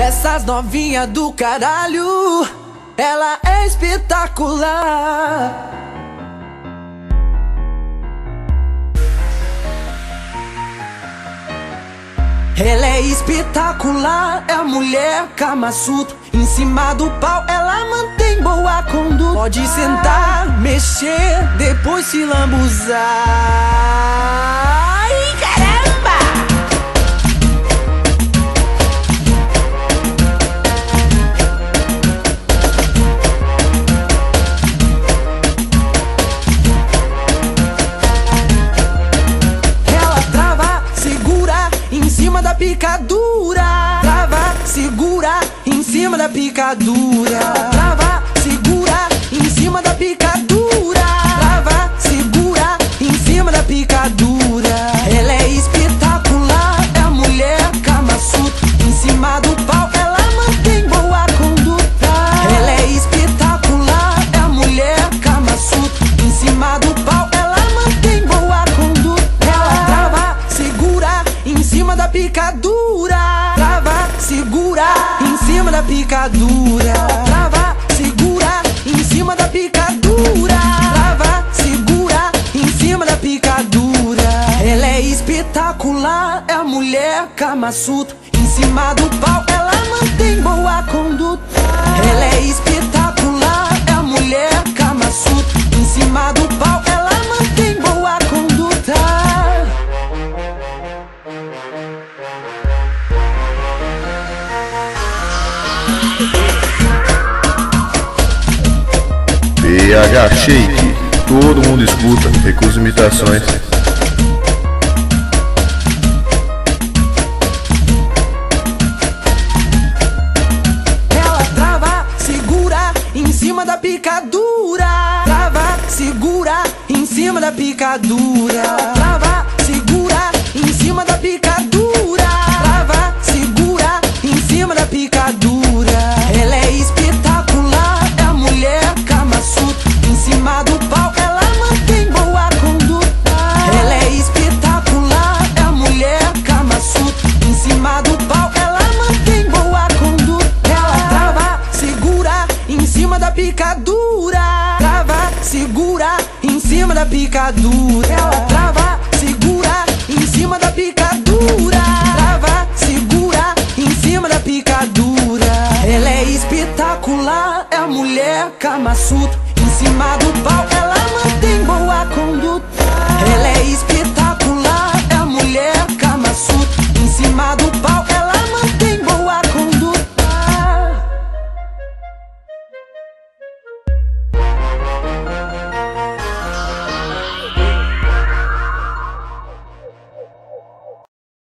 Essas novinhas do caralho, ela é espetacular. Ela é espetacular, é a mulher Kama Sutra. Em cima do pau ela mantém boa conduta. Pode sentar, mexer, depois se lambuzar. Ai, caramba! Ela trava, segura em cima da picadura. Trava, segura em cima da picadura. Trava, segura em cima da picadura. Trava, segura em cima da picadura. Ela é espetacular, é a mulher Kama Sutra. Em cima do pau ela mantém boa conduta. Ela é espetacular, é a mulher Kama Sutra. Em cima do pau ela mantém boa conduta. Ela trava, segura em cima da picadura. Trava, segura em cima da picadura. Trava, segura em cima da picadura. Trava, segura em cima da picadura. Ela é espetacular, é a mulher Kama Sutra. Em cima do pau ela mantém boa conduta. Ela é espetacular, é a mulher Kama Sutra. Em cima do pau ela mantém boa conduta. PH Shake, todo mundo escuta, recusa imitações. Ela trava, segura em cima da picadura. Trava, segura em cima da picadura. Trava, segura em cima da picadura. Trava, segura em cima da picadura. Ela é espetacular, é a mulher Kama Sutra. Em cima do pau ela mantém boa conduta. Ela é espetacular, é a mulher Kama Sutra. Em cima do pau ela mantém boa conduta. Ela trava, segura em cima da picadura. Trava, segura em cima da picadura. Ela trava, segura em cima da picadura. Trava, segura em cima da picadura. Ela é espetacular, é a mulher Kama Sutra.